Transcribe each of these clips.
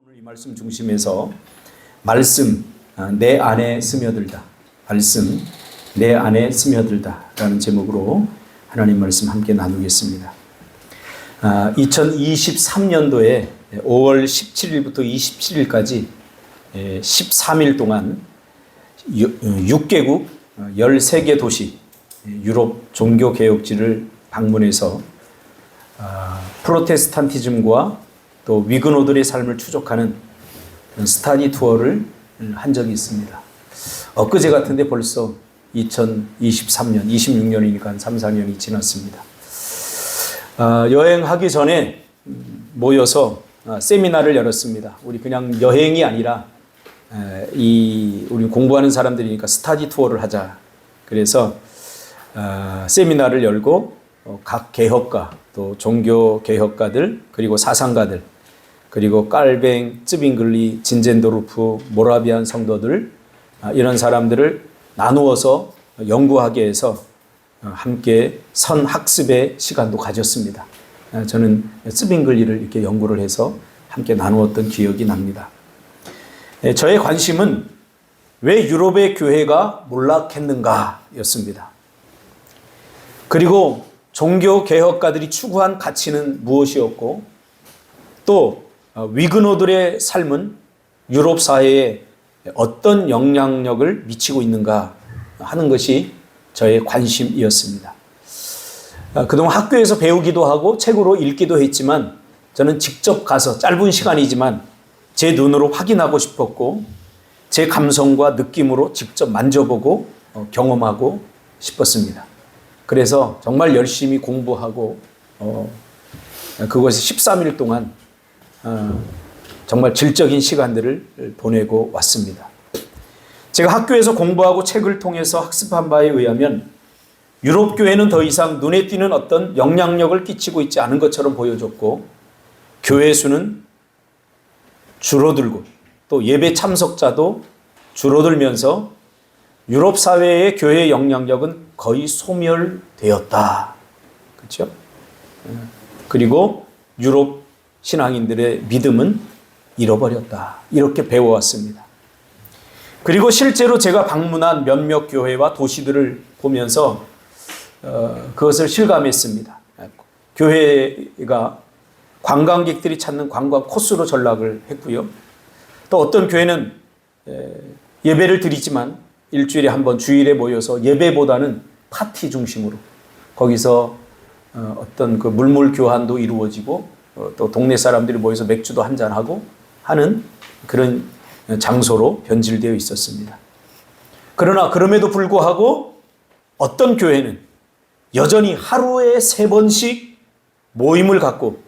오늘 이 말씀 중심에서 말씀 내 안에 스며들다, 말씀 내 안에 스며들다 라는 제목으로 하나님 말씀 함께 나누겠습니다. 2023년도에 5월 17일부터 27일까지 13일 동안 6개국 13개 도시 유럽 종교개혁지를 방문해서 프로테스탄티즘과 또 위그노들의 삶을 추적하는 스타디 투어를 한 적이 있습니다. 엊그제 같은데 벌써 2023년, 26년이니까 한 3, 4년이 지났습니다. 여행하기 전에 모여서 세미나를 열었습니다. 우리 그냥 여행이 아니라 우리 공부하는 사람들이니까 스타디 투어를 하자. 그래서 세미나를 열고 각 개혁가, 또 종교 개혁가들, 그리고 사상가들, 그리고 깔뱅, 쯔빙글리, 진젠도르프, 모라비안 성도들, 이런 사람들을 나누어서 연구하게 해서 함께 선학습의 시간도 가졌습니다. 저는 쯔빙글리를 이렇게 연구를 해서 함께 나누었던 기억이 납니다. 저의 관심은 왜 유럽의 교회가 몰락했는가 였습니다. 그리고 종교 개혁가들이 추구한 가치는 무엇이었고, 또 위그노들의 삶은 유럽 사회에 어떤 영향력을 미치고 있는가 하는 것이 저의 관심이었습니다. 그동안 학교에서 배우기도 하고 책으로 읽기도 했지만 저는 직접 가서 짧은 시간이지만 제 눈으로 확인하고 싶었고, 제 감성과 느낌으로 직접 만져보고 경험하고 싶었습니다. 그래서 정말 열심히 공부하고 그것이 13일 동안 정말 질적인 시간들을 보내고 왔습니다. 제가 학교에서 공부하고 책을 통해서 학습한 바에 의하면 유럽 교회는 더 이상 눈에 띄는 어떤 영향력을 끼치고 있지 않은 것처럼 보여졌고, 교회 수는 줄어들고 또 예배 참석자도 줄어들면서 유럽 사회의 교회의 영향력은 거의 소멸되었다. 그렇죠? 그리고 유럽 신앙인들의 믿음은 잃어버렸다. 이렇게 배워왔습니다. 그리고 실제로 제가 방문한 몇몇 교회와 도시들을 보면서 그것을 실감했습니다. 교회가 관광객들이 찾는 관광 코스로 전락을 했고요. 또 어떤 교회는 예배를 드리지만 일주일에 한 번 주일에 모여서 예배보다는 파티 중심으로 거기서 어떤 그 물물 교환도 이루어지고 또 동네 사람들이 모여서 맥주도 한잔하고 하는 그런 장소로 변질되어 있었습니다. 그러나 그럼에도 불구하고 어떤 교회는 여전히 하루에 3번씩 모임을 갖고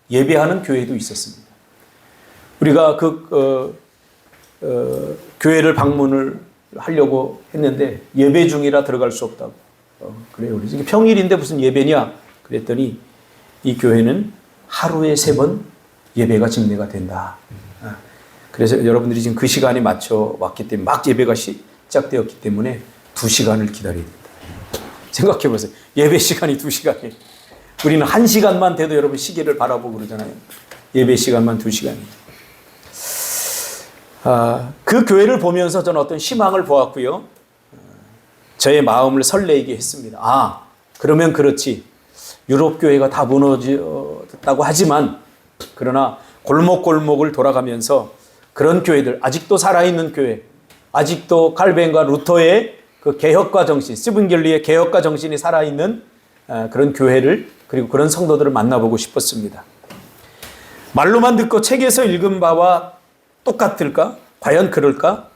예배하는 교회도 있었습니다. 우리가 교회를 방문을 하려고 했는데 예배 중이라 들어갈 수 없다고. 그래요. 이게 평일인데 무슨 예배냐? 그랬더니 이 교회는 하루에 3번 예배가 집례가 된다. 그래서 여러분들이 지금 그 시간에 맞춰 왔기 때문에 막 예배가 시작되었기 때문에 2시간을 기다려야 된다. 생각해 보세요. 예배 시간이 2시간이에요. 우리는 1시간만 돼도 여러분 시계를 바라보고 그러잖아요. 예배 시간만 2시간이에요. 그 교회를 보면서 저는 어떤 희망을 보았고요. 저의 마음을 설레게 했습니다. 그러면 그렇지. 유럽 교회가 다 무너졌다고 하지만, 그러나 골목골목을 돌아가면서 그런 교회들, 아직도 살아있는 교회, 아직도 칼뱅과 루터의 그 개혁가 정신, 스븐겔리의 개혁가 정신이 살아있는 그런 교회를, 그리고 그런 성도들을 만나보고 싶었습니다. 말로만 듣고 책에서 읽은 바와 똑같을까? 과연 그럴까?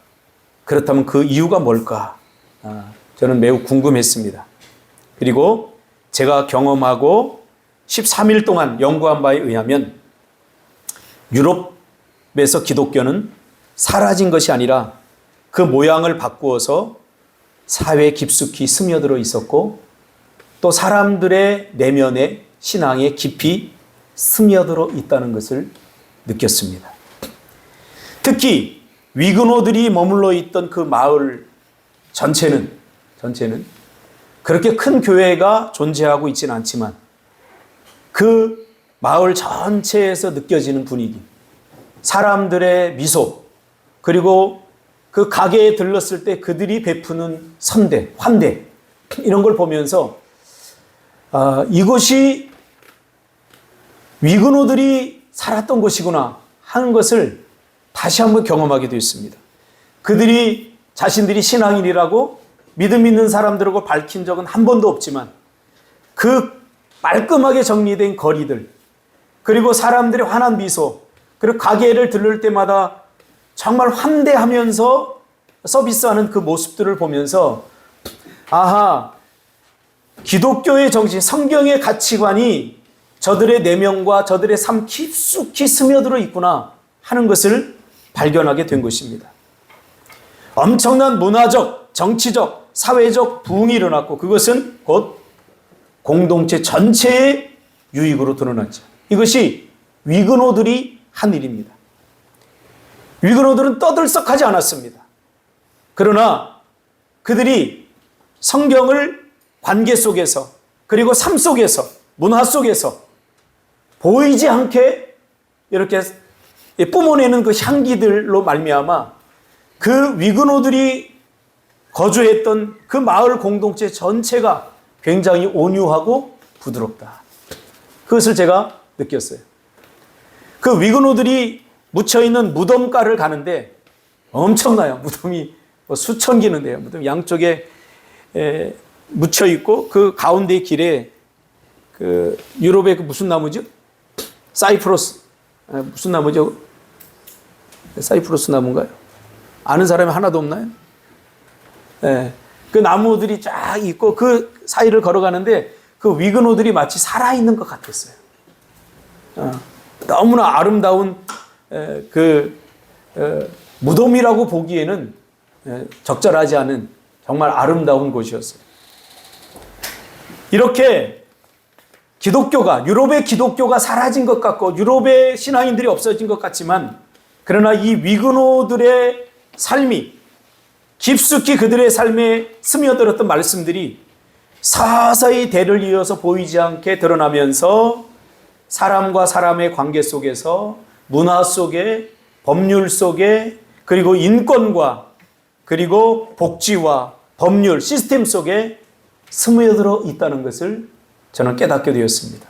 그렇다면 그 이유가 뭘까? 저는 매우 궁금했습니다. 그리고 제가 경험하고 13일 동안 연구한 바에 의하면 유럽에서 기독교는 사라진 것이 아니라 그 모양을 바꾸어서 사회에 깊숙이 스며들어 있었고, 또 사람들의 내면에 신앙에 깊이 스며들어 있다는 것을 느꼈습니다. 특히 위그노들이 머물러 있던 그 마을 전체는 그렇게 큰 교회가 존재하고 있지는 않지만 그 마을 전체에서 느껴지는 분위기, 사람들의 미소, 그리고 그 가게에 들렀을 때 그들이 베푸는 선대, 환대, 이런 걸 보면서 이것이 위근호들이 살았던 곳이구나 하는 것을 다시 한번 경험하게 되었습니다. 그들이 자신들이 신앙인이라고 믿음 있는 사람들하고 밝힌 적은 한 번도 없지만 그 말끔하게 정리된 거리들, 그리고 사람들의 환한 미소, 그리고 가게를 들를 때마다 정말 환대하면서 서비스하는 그 모습들을 보면서 아하, 기독교의 정신, 성경의 가치관이 저들의 내면과 저들의 삶 깊숙이 스며들어 있구나 하는 것을 발견하게 된 것입니다. 엄청난 문화적, 정치적, 사회적 부흥이 일어났고 그것은 곧 공동체 전체의 유익으로 드러났죠. 이것이 위근호들이 한 일입니다. 위근호들은 떠들썩하지 않았습니다. 그러나 그들이 성경을 관계 속에서, 그리고 삶 속에서, 문화 속에서 보이지 않게 이렇게 뿜어내는 그 향기들로 말미암아 그 위근호들이 거주했던 그 마을 공동체 전체가 굉장히 온유하고 부드럽다. 그것을 제가 느꼈어요. 그 위근호들이 묻혀있는 무덤가를 가는데 엄청나요. 무덤이 수천 개는데요. 무덤 양쪽에 묻혀있고 그 가운데 길에 그 유럽의 그 무슨 나무죠? 사이프러스. 무슨 나무죠? 사이프러스 나무인가요? 아는 사람이 하나도 없나요? 네. 그 나무들이 쫙 있고 그 사이를 걸어가는데 그 위근호들이 마치 살아있는 것 같았어요. 너무나 아름다운 무덤이라고 보기에는 적절하지 않은 정말 아름다운 곳이었어요. 이렇게 기독교가, 유럽의 기독교가 사라진 것 같고 유럽의 신앙인들이 없어진 것 같지만 그러나 이 위근호들의 삶이 깊숙이 그들의 삶에 스며들었던 말씀들이 서서히 대를 이어서 보이지 않게 드러나면서 사람과 사람의 관계 속에서 문화 속에 법률 속에 그리고 인권과 그리고 복지와 법률 시스템 속에 스며들어 있다는 것을 저는 깨닫게 되었습니다.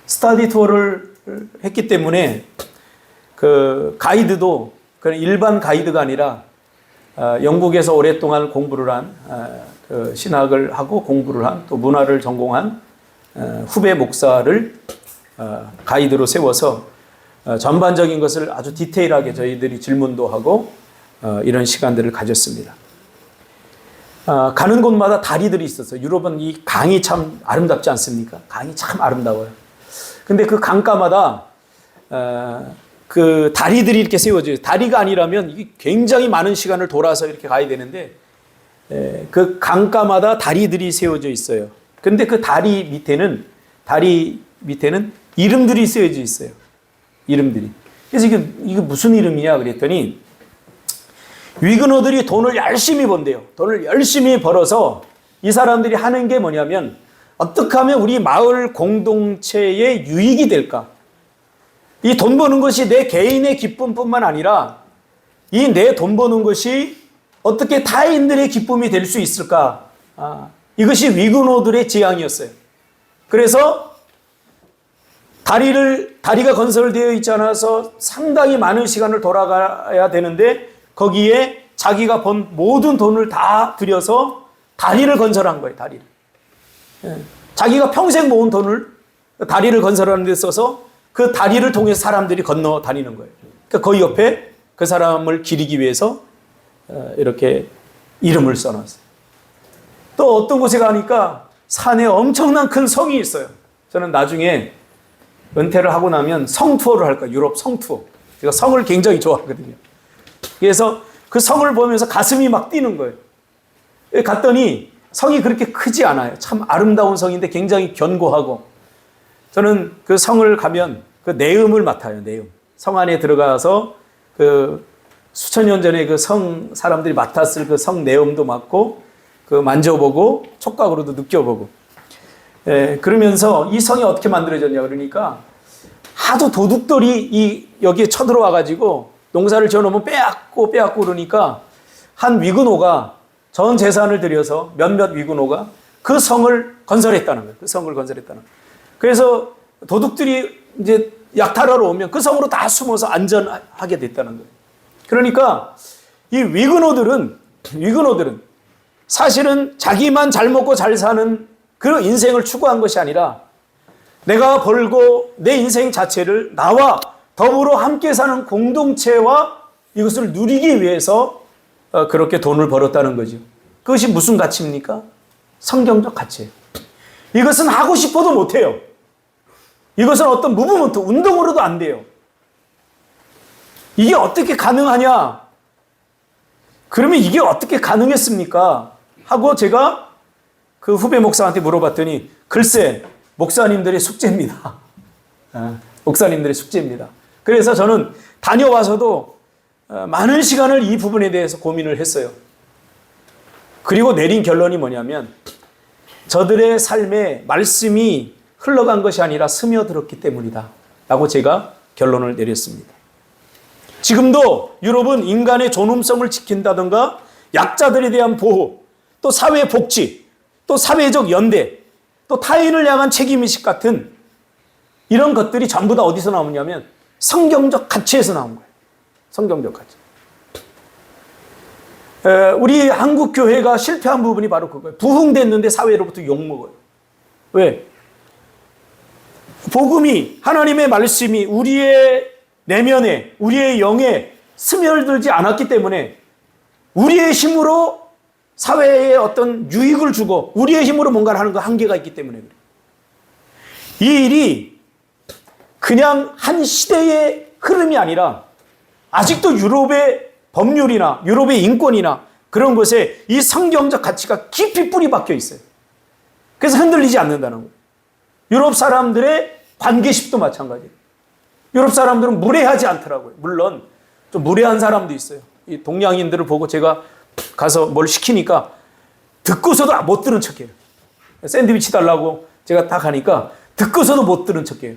스터디 투어를 했기 때문에 그 가이드도 그런 일반 가이드가 아니라 영국에서 오랫동안 공부를 한 그 신학을 하고 공부를 한 또 문화를 전공한 후배 목사를 가이드로 세워서 전반적인 것을 아주 디테일하게 저희들이 질문도 하고 이런 시간들을 가졌습니다. 가는 곳마다 다리들이 있었어요. 유럽은 이 강이 참 아름답지 않습니까? 강이 참 아름다워요. 근데 그 강가마다 그 다리들이 이렇게 세워져요. 다리가 아니라면 이게 굉장히 많은 시간을 돌아서 이렇게 가야 되는데 그 강가마다 다리들이 세워져 있어요. 근데 그 다리 밑에는 이름들이 쓰여져 있어요. 이름들이. 그래서 이게 무슨 이름이냐 그랬더니 위근호들이 돈을 열심히 번대요. 돈을 열심히 벌어서 이 사람들이 하는 게 뭐냐면 어떻게 하면 우리 마을 공동체의 유익이 될까? 이 돈 버는 것이 내 개인의 기쁨뿐만 아니라 이 내 돈 버는 것이 어떻게 타인들의 기쁨이 될 수 있을까? 이것이 위근호들의 지향이었어요. 그래서 다리가 건설되어 있지 않아서 상당히 많은 시간을 돌아가야 되는데 거기에 자기가 번 모든 돈을 다 들여서 다리를 건설한 거예요. 다리를. 자기가 평생 모은 돈을 다리를 건설하는 데 써서 그 다리를 통해서 사람들이 건너 다니는 거예요. 그러니까 거기 옆에 그 사람을 기리기 위해서 이렇게 이름을 써놨어요. 또 어떤 곳에 가니까 산에 엄청난 큰 성이 있어요. 저는 나중에 은퇴를 하고 나면 성 투어를 할 거예요. 유럽 성 투어. 제가 성을 굉장히 좋아하거든요. 그래서 그 성을 보면서 가슴이 막 뛰는 거예요. 갔더니 성이 그렇게 크지 않아요. 참 아름다운 성인데 굉장히 견고하고 저는 그 성을 가면 그 내음을 맡아요. 내음. 성 안에 들어가서 그 수천 년 전에 그 성 사람들이 맡았을 그 성 내음도 맡고 그 만져보고 촉각으로도 느껴보고 그러면서 이 성이 어떻게 만들어졌냐 그러니까 하도 도둑들이 여기에 쳐들어와가지고 농사를 지어놓으면 빼앗고 그러니까 한 위근호가 전 재산을 들여서 몇몇 위근호가 그 성을 건설했다는 거예요. 그 성을 건설했다는 거예요. 그래서 도둑들이 이제 약탈하러 오면 그 성으로 다 숨어서 안전하게 됐다는 거예요. 그러니까 이 위근호들은 사실은 자기만 잘 먹고 잘 사는 그 인생을 추구한 것이 아니라 내가 벌고 내 인생 자체를 나와 더불어 함께 사는 공동체와 이것을 누리기 위해서 그렇게 돈을 벌었다는 거죠. 그것이 무슨 가치입니까? 성경적 가치예요. 이것은 하고 싶어도 못해요. 이것은 어떤 무브먼트, 운동으로도 안 돼요. 이게 어떻게 가능하냐? 그러면 이게 어떻게 가능했습니까? 하고 제가 그 후배 목사한테 물어봤더니 글쎄 목사님들의 숙제입니다. 목사님들의 숙제입니다. 그래서 저는 다녀와서도 많은 시간을 이 부분에 대해서 고민을 했어요. 그리고 내린 결론이 뭐냐면 저들의 삶에 말씀이 흘러간 것이 아니라 스며들었기 때문이다 라고 제가 결론을 내렸습니다. 지금도 유럽은 인간의 존엄성을 지킨다든가 약자들에 대한 보호, 또 사회 복지, 또 사회적 연대, 또 타인을 향한 책임의식 같은 이런 것들이 전부 다 어디서 나오냐면 성경적 가치에서 나온 거예요. 성경적 가치. 우리 한국 교회가 실패한 부분이 바로 그거예요. 부흥됐는데 사회로부터 욕먹어요. 왜? 복음이, 하나님의 말씀이 우리의 내면에, 우리의 영에 스며들지 않았기 때문에 우리의 힘으로 사회에 어떤 유익을 주고 우리의 힘으로 뭔가를 하는 거 한계가 있기 때문에 그래요. 이 일이 그냥 한 시대의 흐름이 아니라 아직도 유럽의 법률이나 유럽의 인권이나 그런 것에 이 성경적 가치가 깊이 뿌리 박혀 있어요. 그래서 흔들리지 않는다는 거예요. 유럽 사람들의 관계십도 마찬가지예요. 유럽 사람들은 무례하지 않더라고요. 물론 좀 무례한 사람도 있어요. 이 동양인들을 보고 제가 가서 뭘 시키니까 듣고서도 못 들은 척해요. 샌드위치 달라고 제가 딱 하니까 듣고서도 못 들은 척해요.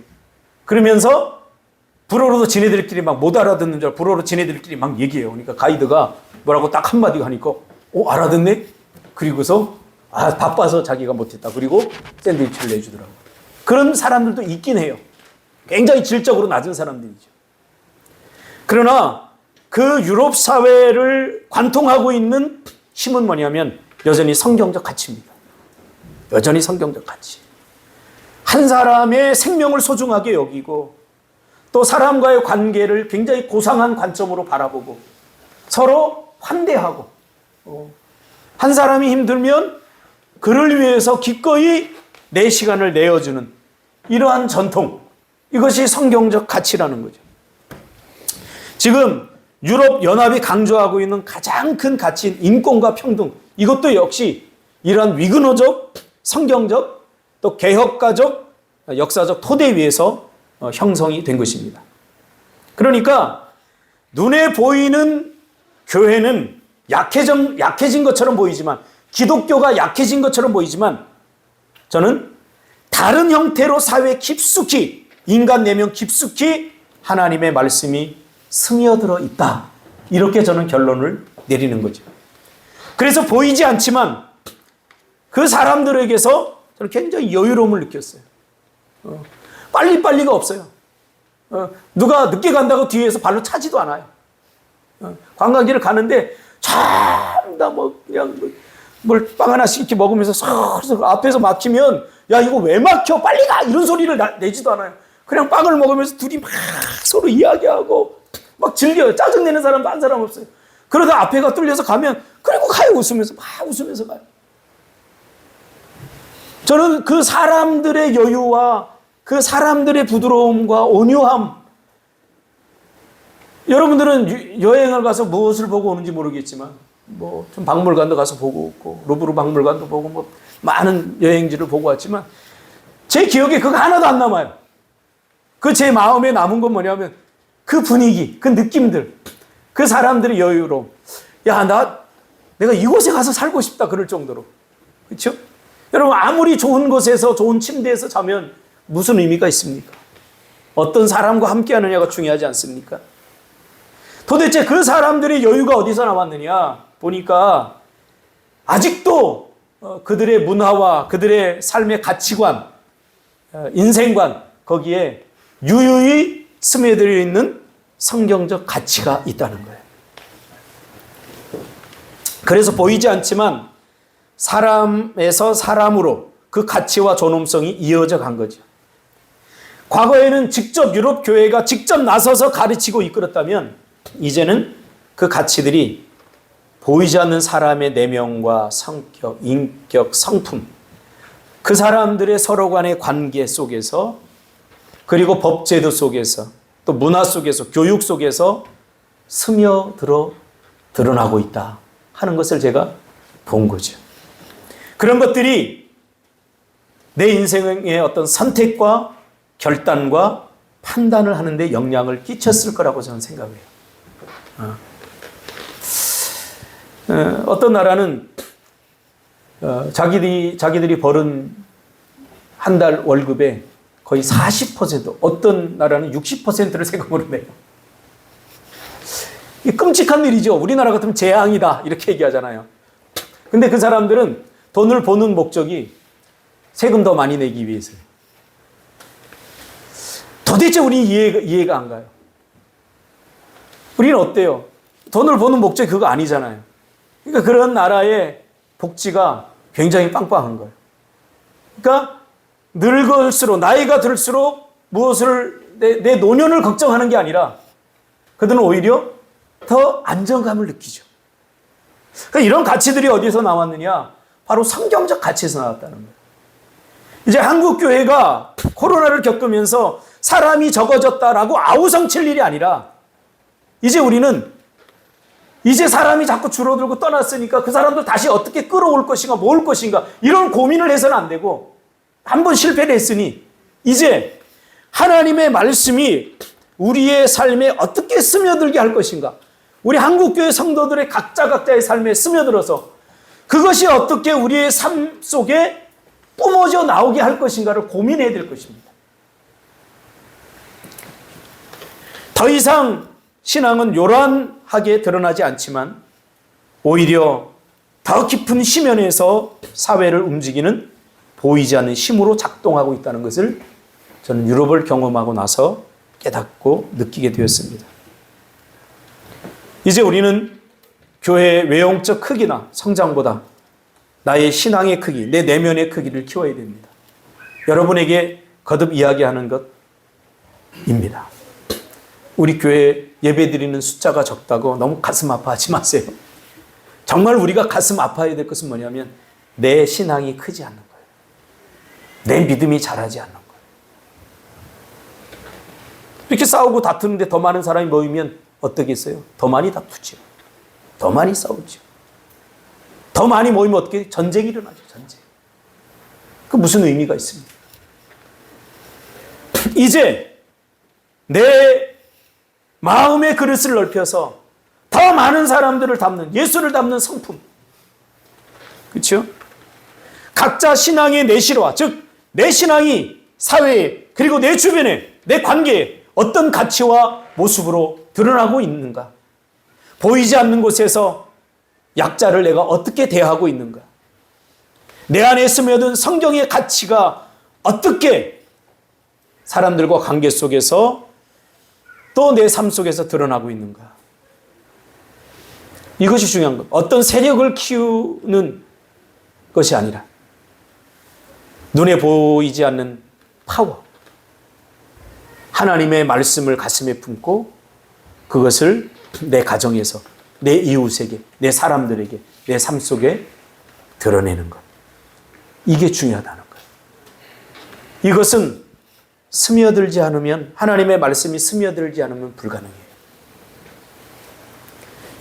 그러면서 불어로도 지네들끼리 막 못 알아듣는 줄 알고 불어로 지네들끼리 막 얘기해요. 그러니까 가이드가 뭐라고 딱 한마디 하니까 알아듣네? 그리고서 바빠서 자기가 못했다. 그리고 샌드위치를 내주더라고요. 그런 사람들도 있긴 해요. 굉장히 질적으로 낮은 사람들이죠. 그러나 그 유럽 사회를 관통하고 있는 힘은 뭐냐면 여전히 성경적 가치입니다. 여전히 성경적 가치. 한 사람의 생명을 소중하게 여기고 또 사람과의 관계를 굉장히 고상한 관점으로 바라보고 서로 환대하고 한 사람이 힘들면 그를 위해서 기꺼이 내 시간을 내어주는 이러한 전통, 이것이 성경적 가치라는 거죠. 지금 유럽 연합이 강조하고 있는 가장 큰 가치인 인권과 평등, 이것도 역시 이러한 위근호적, 성경적, 또 개혁가적, 역사적 토대 위에서 형성이 된 것입니다. 그러니까 눈에 보이는 교회는 약해진 것처럼 보이지만, 기독교가 약해진 것처럼 보이지만, 저는 다른 형태로 사회에 깊숙이, 인간 내면 깊숙이 하나님의 말씀이 스며들어 있다. 이렇게 저는 결론을 내리는 거죠. 그래서 보이지 않지만 그 사람들에게서 저는 굉장히 여유로움을 느꼈어요. 빨리빨리가 없어요. 누가 늦게 간다고 뒤에서 발로 차지도 않아요. 관광지를 가는데 참다 그냥 뭘 빵 하나씩 이렇게 먹으면서 서서 앞에서 막히면 야 이거 왜 막혀 빨리 가 이런 소리를 내지도 않아요. 그냥 빵을 먹으면서 둘이 막 서로 이야기하고 막 즐겨요. 짜증내는 사람도 한 사람 없어요. 그러다 앞에가 뚫려서 가면 그리고 가요. 웃으면서 막 웃으면서 가요. 저는 그 사람들의 여유와 그 사람들의 부드러움과 온유함, 여러분들은 여행을 가서 무엇을 보고 오는지 모르겠지만 좀 박물관도 가서 보고 있고 루브르 박물관도 보고 많은 여행지를 보고 왔지만 제 기억에 그거 하나도 안 남아요. 그 제 마음에 남은 건 뭐냐면 그 분위기, 그 느낌들, 그 사람들의 여유로움. 야, 내가 이곳에 가서 살고 싶다 그럴 정도로. 그렇죠? 여러분 아무리 좋은 곳에서 좋은 침대에서 자면 무슨 의미가 있습니까? 어떤 사람과 함께 하느냐가 중요하지 않습니까? 도대체 그 사람들의 여유가 어디서 나왔느냐 보니까 아직도 그들의 문화와 그들의 삶의 가치관, 인생관, 거기에 유유히 스며들어 있는 성경적 가치가 있다는 거예요. 그래서 보이지 않지만 사람에서 사람으로 그 가치와 존엄성이 이어져 간 거죠. 과거에는 직접 유럽 교회가 직접 나서서 가르치고 이끌었다면 이제는 그 가치들이 보이지 않는 사람의 내면과 성격, 인격, 성품, 그 사람들의 서로 간의 관계 속에서, 그리고 법제도 속에서, 또 문화 속에서, 교육 속에서 스며들어 드러나고 있다 하는 것을 제가 본 거죠. 그런 것들이 내 인생의 어떤 선택과 결단과 판단을 하는데 영향을 끼쳤을 거라고 저는 생각해요. 어떤 나라는 자기들이 벌은 한 달 월급에 거의 40%, 어떤 나라는 60%를 세금으로 내요. 이 끔찍한 일이죠. 우리나라 같으면 재앙이다 이렇게 얘기하잖아요. 근데 그 사람들은 돈을 버는 목적이 세금 더 많이 내기 위해서요. 도대체 우리 이해가 안 가요. 우리는 어때요? 돈을 버는 목적이 그거 아니잖아요. 그러니까 그런 나라의 복지가 굉장히 빵빵한 거예요. 그러니까 늙을수록, 나이가 들수록 무엇을 내 노년을 걱정하는 게 아니라 그들은 오히려 더 안정감을 느끼죠. 그러니까 이런 가치들이 어디서 나왔느냐? 바로 성경적 가치에서 나왔다는 거예요. 이제 한국 교회가 코로나를 겪으면서 사람이 적어졌다라고 아우성칠 일이 아니라 이제 우리는 이제 사람이 자꾸 줄어들고 떠났으니까 그 사람들 다시 어떻게 끌어올 것인가, 모을 것인가 이런 고민을 해서는 안 되고 한번 실패를 했으니 이제 하나님의 말씀이 우리의 삶에 어떻게 스며들게 할 것인가, 우리 한국교회 성도들의 각자의 삶에 스며들어서 그것이 어떻게 우리의 삶 속에 뿜어져 나오게 할 것인가를 고민해야 될 것입니다. 더 이상 신앙은 요란하게 드러나지 않지만 오히려 더 깊은 심연에서 사회를 움직이는 보이지 않는 힘으로 작동하고 있다는 것을 저는 유럽을 경험하고 나서 깨닫고 느끼게 되었습니다. 이제 우리는 교회의 외형적 크기나 성장보다 나의 신앙의 크기, 내 내면의 크기를 키워야 됩니다. 여러분에게 거듭 이야기하는 것입니다. 우리 교회 예배드리는 숫자가 적다고 너무 가슴 아파하지 마세요. 정말 우리가 가슴 아파해야 될 것은 뭐냐면 내 신앙이 크지 않는 거예요. 내 믿음이 자라지 않는 거예요. 이렇게 싸우고 다투는데 더 많은 사람이 모이면 어떻겠어요? 더 많이 다투죠. 더 많이 싸우죠. 더 많이 모이면 어떻게 전쟁이 일어나죠. 전쟁. 그 무슨 의미가 있습니까? 이제 내 마음의 그릇을 넓혀서 더 많은 사람들을 담는, 예수를 담는 성품. 그렇죠? 각자 신앙의 내실화, 즉 내 신앙이 사회에 그리고 내 주변에 내 관계에 어떤 가치와 모습으로 드러나고 있는가? 보이지 않는 곳에서 약자를 내가 어떻게 대하고 있는가? 내 안에 스며든 성경의 가치가 어떻게 사람들과 관계 속에서 또 내 삶 속에서 드러나고 있는가? 이것이 중요한 것. 어떤 세력을 키우는 것이 아니라 눈에 보이지 않는 파워. 하나님의 말씀을 가슴에 품고 그것을 내 가정에서, 내 이웃에게, 내 사람들에게, 내 삶 속에 드러내는 것. 이게 중요하다는 거예요. 이것은 스며들지 않으면, 하나님의 말씀이 스며들지 않으면 불가능해요.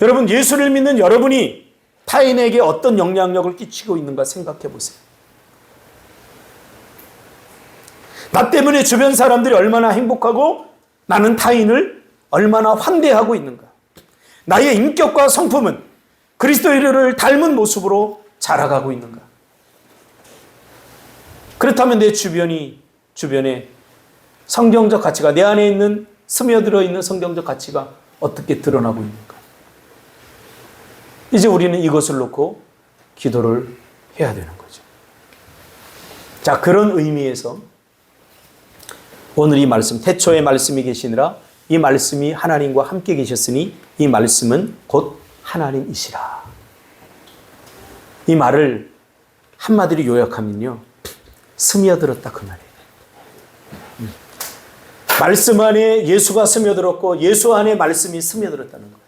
여러분, 예수를 믿는 여러분이 타인에게 어떤 영향력을 끼치고 있는가 생각해 보세요. 나 때문에 주변 사람들이 얼마나 행복하고 나는 타인을 얼마나 환대하고 있는가. 나의 인격과 성품은 그리스도를 닮은 모습으로 자라가고 있는가. 그렇다면 내 주변에 성경적 가치가, 내 안에 있는 스며들어 있는 성경적 가치가 어떻게 드러나고 있는가? 이제 우리는 이것을 놓고 기도를 해야 되는 거죠. 자, 그런 의미에서 오늘 이 말씀, 태초에 말씀이 계시니라, 이 말씀이 하나님과 함께 계셨으니 이 말씀은 곧 하나님이시라. 이 말을 한마디로 요약하면요, 스며들었다 그 말이에요. 말씀 안에 예수가 스며들었고 예수 안에 말씀이 스며들었다는 거예요.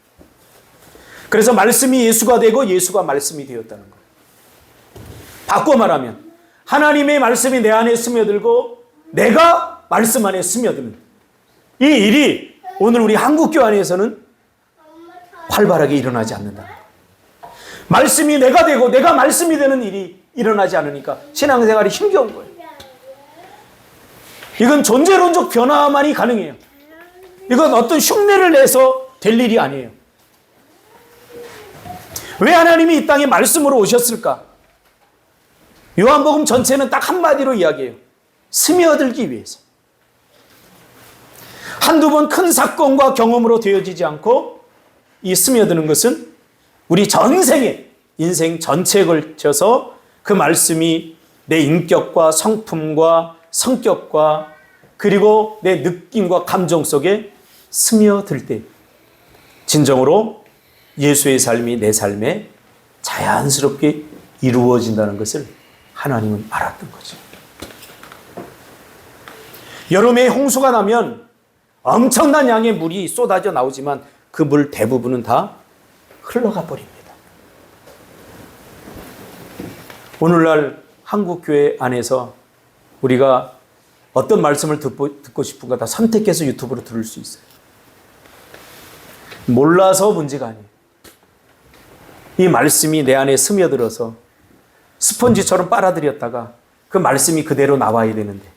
그래서 말씀이 예수가 되고 예수가 말씀이 되었다는 거예요. 바꿔 말하면 하나님의 말씀이 내 안에 스며들고 내가 말씀 안에 스며드는 이 일이 오늘 우리 한국교회 안에서는 활발하게 일어나지 않는다. 말씀이 내가 되고 내가 말씀이 되는 일이 일어나지 않으니까 신앙생활이 힘겨운 거예요. 이건 존재론적 변화만이 가능해요. 이건 어떤 흉내를 내서 될 일이 아니에요. 왜 하나님이 이 땅에 말씀으로 오셨을까? 요한복음 전체는 딱 한마디로 이야기해요. 스며들기 위해서. 한두 번 큰 사건과 경험으로 되어지지 않고 이 스며드는 것은 우리 전생에 인생 전체에 걸쳐서 그 말씀이 내 인격과 성품과 성격과 그리고 내 느낌과 감정 속에 스며들 때 진정으로 예수의 삶이 내 삶에 자연스럽게 이루어진다는 것을 하나님은 알았던 거죠. 여름에 홍수가 나면 엄청난 양의 물이 쏟아져 나오지만 그 물 대부분은 다 흘러가 버립니다. 오늘날 한국교회 안에서 우리가 어떤 말씀을 듣고 싶은가 다 선택해서 유튜브로 들을 수 있어요. 몰라서 문제가 아니에요. 이 말씀이 내 안에 스며들어서 스펀지처럼 빨아들였다가 그 말씀이 그대로 나와야 되는데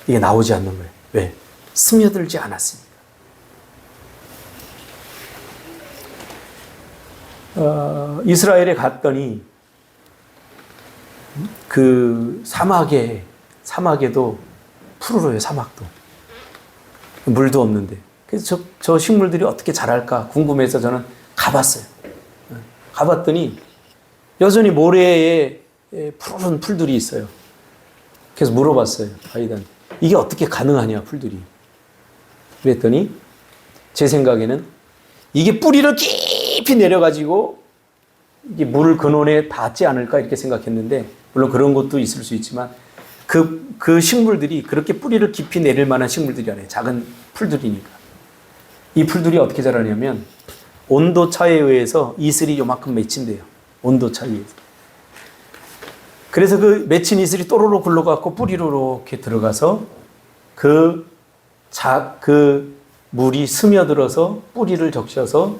이게 나오지 않는 거예요. 왜? 스며들지 않았으니까. 이스라엘에 갔더니 그 사막에도 푸르러요. 사막도 물도 없는데 그래서 저 식물들이 어떻게 자랄까 궁금해서 저는 가봤어요. 가봤더니 여전히 모래에 푸른 풀들이 있어요. 그래서 물어봤어요. 가이드한테 이게 어떻게 가능하냐 풀들이. 그랬더니 제 생각에는 이게 뿌리를 깊이 내려가지고 이게 물 근원에 닿지 않을까 이렇게 생각했는데 물론 그런 것도 있을 수 있지만 그 식물들이 그렇게 뿌리를 깊이 내릴 만한 식물들이 아니에요. 작은 풀들이니까. 이 풀들이 어떻게 자라냐면 온도 차에 의해서 이슬이 요만큼 맺힌대요. 온도 차에 의해서. 그래서 그 맺힌 이슬이 또로로 굴러가고 뿌리로 이렇게 들어가서 그 물이 스며들어서 뿌리를 적셔서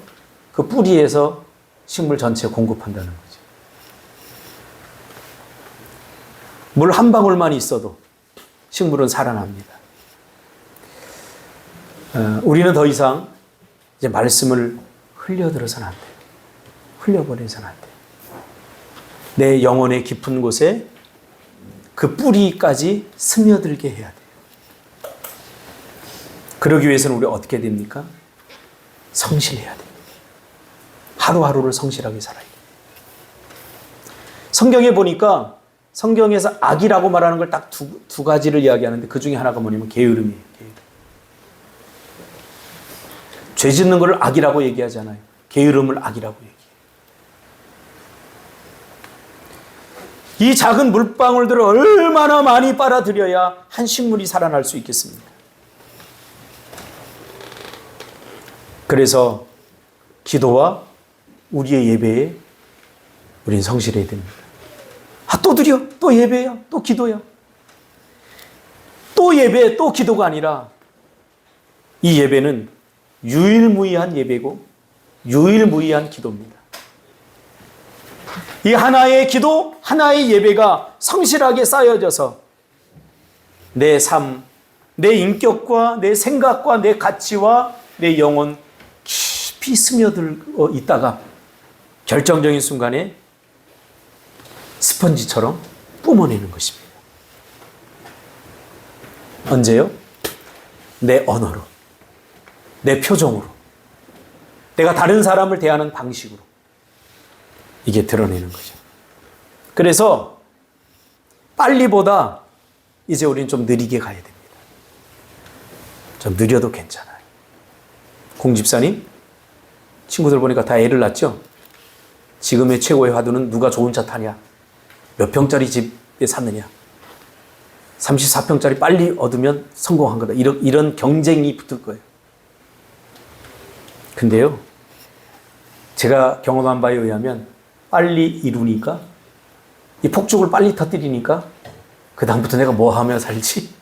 그 뿌리에서 식물 전체에 공급한다는 거죠. 물 한 방울만 있어도 식물은 살아납니다. 우리는 더 이상 이제 말씀을 흘려들어서는 안 돼요. 흘려버려서는 안 돼요. 내 영혼의 깊은 곳에 그 뿌리까지 스며들게 해야 돼요. 그러기 위해서는 우리가 어떻게 됩니까? 성실해야 됩니다. 하루하루를 성실하게 살아야 돼요. 성경에 보니까 성경에서 악이라고 말하는 걸 딱 두 가지를 이야기하는데 그 중에 하나가 뭐냐면 게으름이에요. 게으름. 죄 짓는 걸 악이라고 얘기하지 않아요. 게으름을 악이라고 얘기해요. 이 작은 물방울들을 얼마나 많이 빨아들여야 한 식물이 살아날 수 있겠습니까? 그래서 기도와 우리의 예배에 우리는 성실해야 됩니다. 또 드려, 또 예배야, 또 기도야. 또 예배, 또 기도가 아니라 이 예배는 유일무이한 예배고 유일무이한 기도입니다. 이 하나의 기도, 하나의 예배가 성실하게 쌓여져서 내 삶, 내 인격과 내 생각과 내 가치와 내 영혼 깊이 스며들어 있다가 결정적인 순간에 스펀지처럼 뿜어내는 것입니다. 언제요? 내 언어로, 내 표정으로, 내가 다른 사람을 대하는 방식으로 이게 드러내는 거죠. 그래서 빨리보다 이제 우리는 좀 느리게 가야 됩니다. 좀 느려도 괜찮아요. 공집사님, 친구들 보니까 다 애를 낳죠? 지금의 최고의 화두는 누가 좋은 차 타냐? 몇 평짜리 집에 샀느냐? 34평짜리 빨리 얻으면 성공한 거다. 이런 경쟁이 붙을 거예요. 근데요, 제가 경험한 바에 의하면 빨리 이루니까, 이 폭죽을 빨리 터뜨리니까 그다음부터 내가 뭐 하며 살지?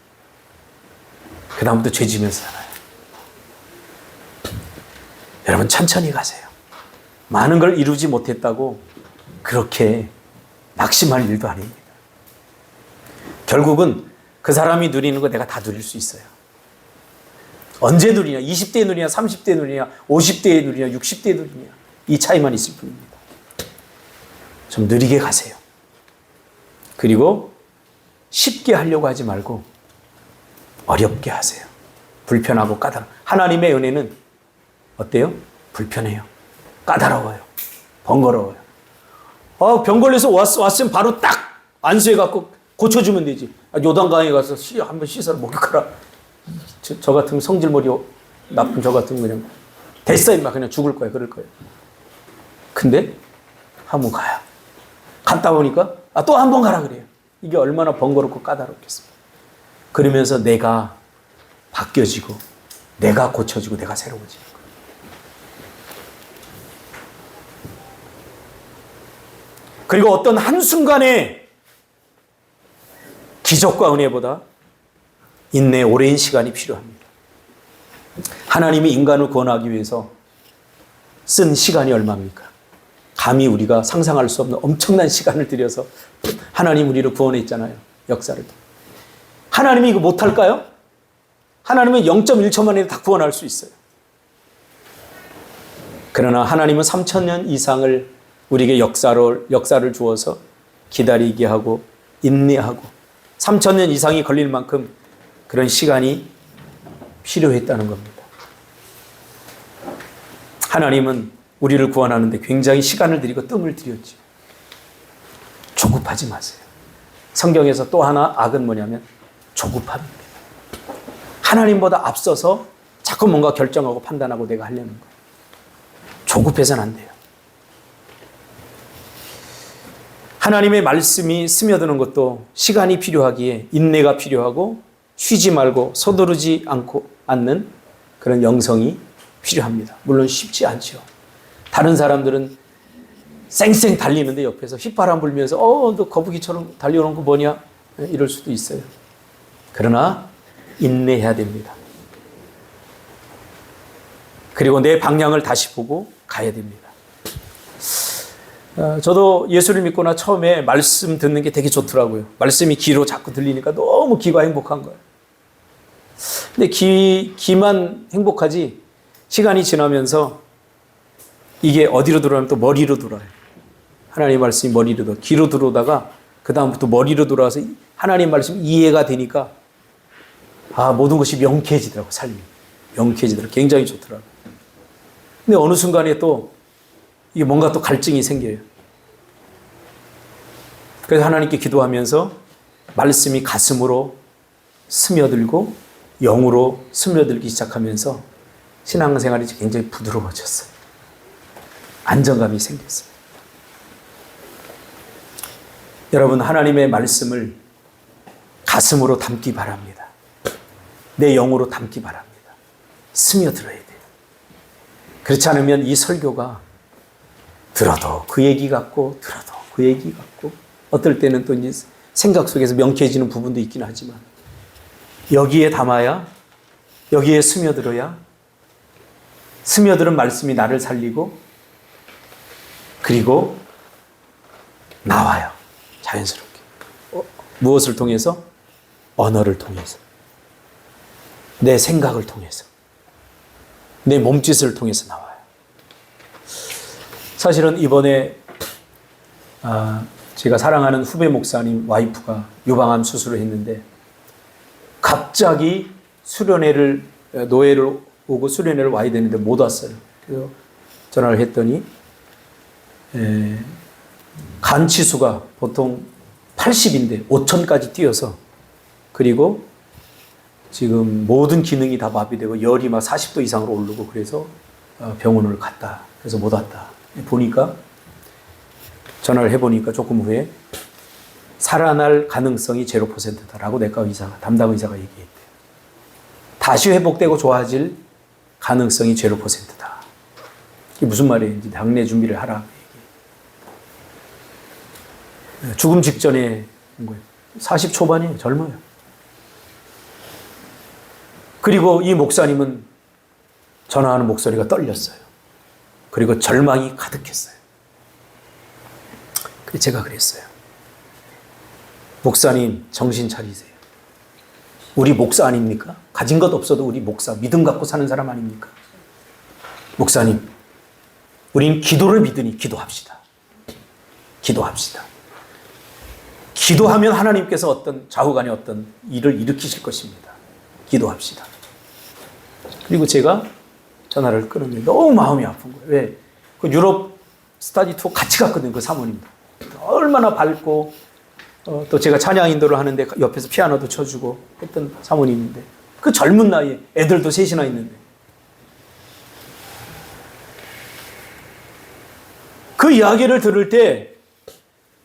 그다음부터 죄 지면서 살아요. 여러분, 천천히 가세요. 많은 걸 이루지 못했다고 그렇게 낙심할 일도 아닙니다. 결국은 그 사람이 누리는 거 내가 다 누릴 수 있어요. 언제 누리냐? 20대에 누리냐? 30대에 누리냐? 50대에 누리냐? 60대에 누리냐? 이 차이만 있을 뿐입니다. 좀 느리게 가세요. 그리고 쉽게 하려고 하지 말고 어렵게 하세요. 불편하고 까다로워. 하나님의 은혜는 어때요? 불편해요. 까다로워요. 번거로워요. 병 걸려서 왔으면 바로 딱 안수해갖고 고쳐주면 되지. 요단강에 가서 한번 씻어라, 목욕하라. 저 같으면 성질머리 나쁜 저 같으면 그냥 됐어 임마, 그냥 죽을 거야, 그럴 거예요. 근데 한번 가요. 갔다 오니까 또 한 번 가라 그래요. 이게 얼마나 번거롭고 까다롭겠습니까? 그러면서 내가 바뀌어지고 내가 고쳐지고 내가 새로워지는 거예요. 그리고 어떤 한순간의 기적과 은혜보다 인내 오랜 시간이 필요합니다. 하나님이 인간을 구원하기 위해서 쓴 시간이 얼마입니까? 감히 우리가 상상할 수 없는 엄청난 시간을 들여서 하나님 우리를 구원했잖아요. 역사를. 하나님이 이거 못할까요? 하나님은 0.1초 만에 다 구원할 수 있어요. 그러나 하나님은 3000년 이상을 우리에게 역사를 주어서 기다리게 하고 인내하고 3000년 이상이 걸릴 만큼 그런 시간이 필요했다는 겁니다. 하나님은 우리를 구원하는데 굉장히 시간을 들이고 뜸을 들였죠. 조급하지 마세요. 성경에서 또 하나 악은 뭐냐면 조급함입니다. 하나님보다 앞서서 자꾸 뭔가 결정하고 판단하고 내가 하려는 거예요. 조급해서는 안 돼요. 하나님의 말씀이 스며드는 것도 시간이 필요하기에 인내가 필요하고 쉬지 말고 서두르지 않는 그런 영성이 필요합니다. 물론 쉽지 않죠. 다른 사람들은 쌩쌩 달리는데 옆에서 휘바람 불면서 너 거북이처럼 달려오는 거 뭐냐? 이럴 수도 있어요. 그러나 인내해야 됩니다. 그리고 내 방향을 다시 보고 가야 됩니다. 저도 예수를 믿고 나 처음에 말씀 듣는 게 되게 좋더라고요. 말씀이 귀로 자꾸 들리니까 너무 귀가 행복한 거예요. 근데 귀만 행복하지 시간이 지나면서 이게 어디로 들어오면 또 머리로 돌아요. 하나님 말씀이 머리로 돌아, 귀로 들어오다가 그 다음부터 머리로 돌아와서 하나님 말씀 이해가 되니까 모든 것이 명쾌해지더라고요. 삶이 명쾌해지더라고요. 굉장히 좋더라고요. 근데 어느 순간에 또 이게 뭔가 또 갈증이 생겨요. 그래서 하나님께 기도하면서 말씀이 가슴으로 스며들고 영으로 스며들기 시작하면서 신앙생활이 굉장히 부드러워졌어요. 안정감이 생겼어요. 여러분, 하나님의 말씀을 가슴으로 담기 바랍니다. 내 영으로 담기 바랍니다. 스며들어야 돼요. 그렇지 않으면 이 설교가 들어도 그 얘기 같고 들어도 그 얘기 같고 어떨 때는 또 이제 생각 속에서 명쾌해지는 부분도 있긴 하지만 여기에 담아야, 여기에 스며들어야 스며드는 말씀이 나를 살리고 그리고 나와요. 자연스럽게. 무엇을 통해서? 언어를 통해서. 내 생각을 통해서. 내 몸짓을 통해서 나와요. 사실은 이번에 제가 사랑하는 후배 목사님 와이프가 유방암 수술을 했는데 갑자기 수련회를 노예를 오고 수련회를 와야 되는데 못 왔어요. 그래서 전화를 했더니 간 치수가 보통 80인데 5천까지 뛰어서, 그리고 지금 모든 기능이 다 마비되고 열이 막 40도 이상으로 오르고, 그래서 병원을 갔다. 그래서 못 왔다. 보니까, 전화를 해보니까 조금 후에 살아날 가능성이 0%다라고 내과 의사가, 담당 의사가 얘기했대요. 다시 회복되고 좋아질 가능성이 0%다. 이게 무슨 말이에요? 이제 당내 준비를 하라. 죽음 직전에 온 거예요. 40 초반이에요. 젊어요. 그리고 이 목사님은 전화하는 목소리가 떨렸어요. 그리고 절망이 가득했어요. 그래서 제가 그랬어요. 목사님, 정신 차리세요. 우리 목사 아닙니까? 가진 것 없어도 우리 목사, 믿음 갖고 사는 사람 아닙니까? 목사님, 우린 기도를 믿으니 기도합시다. 기도합시다. 기도하면 하나님께서 어떤 좌우간에 어떤 일을 일으키실 것입니다. 기도합시다. 그리고 제가 전화를 끊었는데 너무 마음이 아픈 거예요. 왜? 그 유럽 스타디 투어 같이 갔거든요. 그 사모님도. 얼마나 밝고, 또 제가 찬양 인도를 하는데 옆에서 피아노도 쳐주고 했던 사모님인데, 그 젊은 나이에 애들도 셋이나 있는데, 그 이야기를 들을 때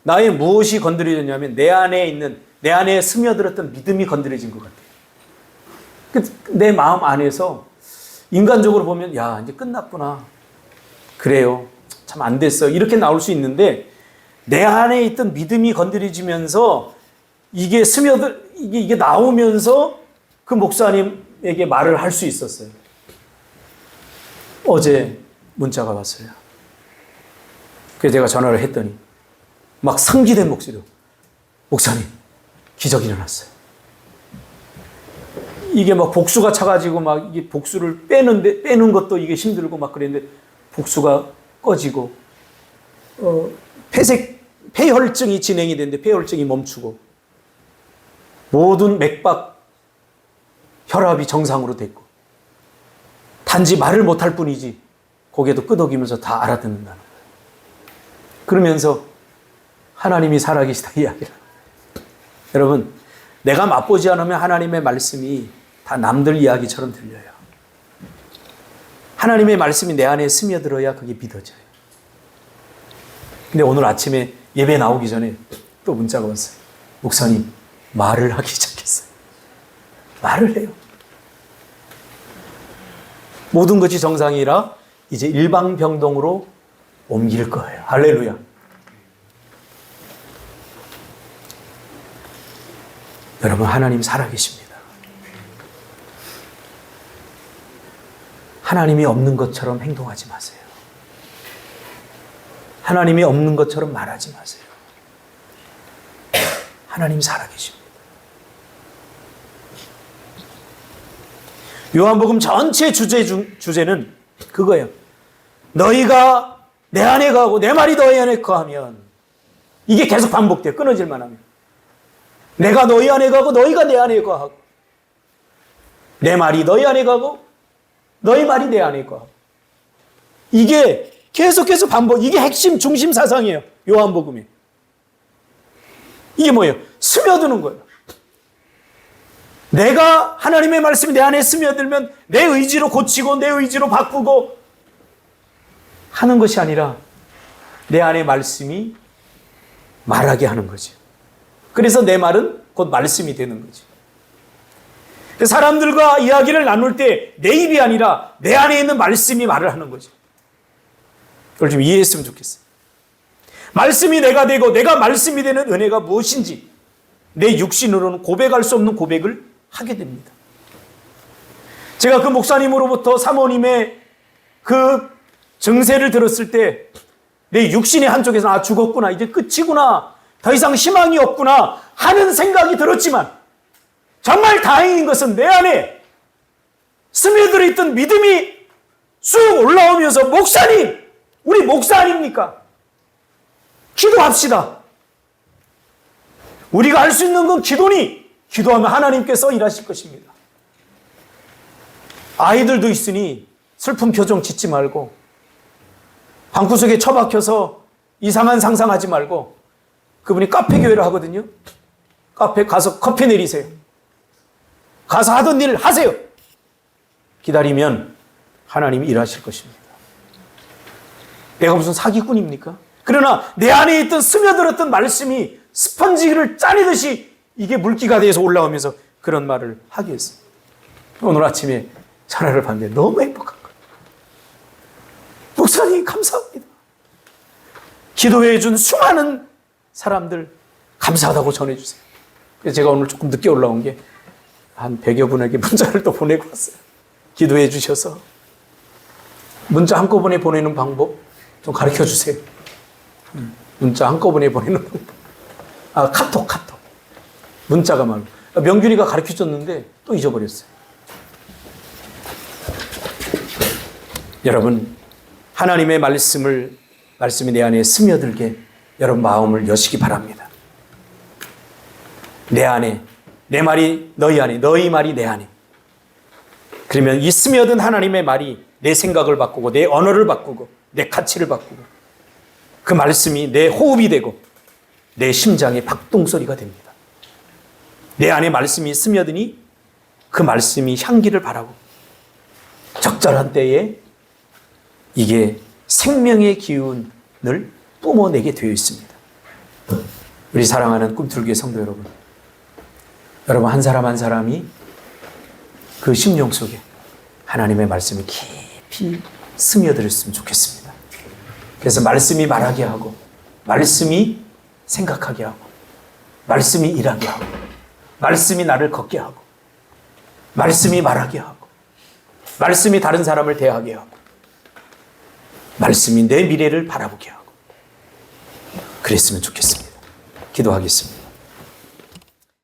나의 무엇이 건드려졌냐면 내 안에 스며들었던 믿음이 건드려진 것 같아요. 내 마음 안에서 인간적으로 보면, 야, 이제 끝났구나. 그래요. 참 안 됐어. 이렇게 나올 수 있는데, 내 안에 있던 믿음이 건드려지면서 이게 이게 나오면서 그 목사님에게 말을 할 수 있었어요. 어제 문자가 왔어요. 그래서 제가 전화를 했더니 막 상기된 목소리로, 목사님, 기적이 일어났어요. 이게 막 복수가 차가지고 막 이게 복수를 빼는 것도 이게 힘들고 막 그랬는데, 복수가 꺼지고, 폐혈증이 진행이 됐는데 폐혈증이 멈추고, 모든 맥박, 혈압이 정상으로 됐고, 단지 말을 못할 뿐이지 고개도 끄덕이면서 다 알아듣는다는 거예요. 그러면서 하나님이 살아계시다 이야기를. 여러분, 내가 맛보지 않으면 하나님의 말씀이 다 남들 이야기처럼 들려요. 하나님의 말씀이 내 안에 스며들어야 그게 믿어져요. 근데 오늘 아침에 예배 나오기 전에 또 문자가 왔어요. 목사님, 말을 하기 시작했어요. 말을 해요. 모든 것이 정상이라 이제 일방병동으로 옮길 거예요. 할렐루야. 여러분, 하나님 살아계십니다. 하나님이 없는 것처럼 행동하지 마세요. 하나님이 없는 것처럼 말하지 마세요. 하나님 살아계십니다. 요한복음 전체 주제는 그거예요. 너희가 내 안에 거하고 내 말이 너희 안에 거하면, 이게 계속 반복돼요. 끊어질만 하면. 내가 너희 안에 거하고 너희가 내 안에 거하고, 내 말이 너희 안에 거하고 너희 말이 내 안에 거하고, 이게 계속해서 반복. 이게 핵심 중심 사상이에요. 요한복음이. 이게 뭐예요? 스며드는 거예요. 내가 하나님의 말씀이 내 안에 스며들면 내 의지로 고치고 내 의지로 바꾸고 하는 것이 아니라 내 안에 말씀이 말하게 하는 거죠. 그래서 내 말은 곧 말씀이 되는 거죠. 사람들과 이야기를 나눌 때 내 입이 아니라 내 안에 있는 말씀이 말을 하는 거죠. 그걸 좀 이해했으면 좋겠어요. 말씀이 내가 되고 내가 말씀이 되는 은혜가 무엇인지 내 육신으로는 고백할 수 없는 고백을 하게 됩니다. 제가 그 목사님으로부터 사모님의 그 증세를 들었을 때 내 육신의 한쪽에서 아, 죽었구나, 이제 끝이구나, 더 이상 희망이 없구나 하는 생각이 들었지만, 정말 다행인 것은 내 안에 스며들어 있던 믿음이 쑥 올라오면서, 목사님, 우리 목사 아닙니까? 기도합시다. 우리가 할 수 있는 건 기도니, 기도하면 하나님께서 일하실 것입니다. 아이들도 있으니 슬픈 표정 짓지 말고, 방구석에 처박혀서 이상한 상상하지 말고, 그분이 카페 교회를 하거든요. 카페 가서 커피 내리세요. 가서 하던 일을 하세요. 기다리면 하나님이 일하실 것입니다. 내가 무슨 사기꾼입니까? 그러나 내 안에 있던 스며들었던 말씀이 스펀지를 짜내듯이 이게 물기가 돼서 올라오면서 그런 말을 하게 했어요. 오늘 아침에 전화를 받는데 너무 행복한 거예요. 목사님 감사합니다. 기도해 준 수많은 사람들 감사하다고 전해주세요. 그래서 제가 오늘 조금 늦게 올라온 게 한 100여 분에게 문자를 또 보내고 왔어요. 기도해 주셔서. 문자 한꺼번에 보내는 방법 좀 가르쳐 주세요. 문자 한꺼번에 보내는 방법. 카톡. 문자가 말고. 명균이가 가르쳐 줬는데 또 잊어버렸어요. 여러분, 하나님의 말씀이 내 안에 스며들게 여러분 마음을 여시기 바랍니다. 내 안에, 내 말이 너희 안에, 너희 말이 내 안에. 그러면 이 스며든 하나님의 말이 내 생각을 바꾸고, 내 언어를 바꾸고, 내 가치를 바꾸고, 그 말씀이 내 호흡이 되고, 내 심장의 박동소리가 됩니다. 내 안에 말씀이 스며드니 그 말씀이 향기를 바라고, 적절한 때에 이게 생명의 기운을 뿜어내게 되어 있습니다. 우리 사랑하는 꿈틀교회 성도 여러분, 여러분 한 사람 한 사람이 그 심령 속에 하나님의 말씀이 깊이 스며들었으면 좋겠습니다. 그래서 말씀이 말하게 하고, 말씀이 생각하게 하고, 말씀이 일하게 하고, 말씀이 나를 걷게 하고, 말씀이 말하게 하고, 말씀이 다른 사람을 대하게 하고, 말씀이 내 미래를 바라보게 하고, 그랬으면 좋겠습니다. 기도하겠습니다.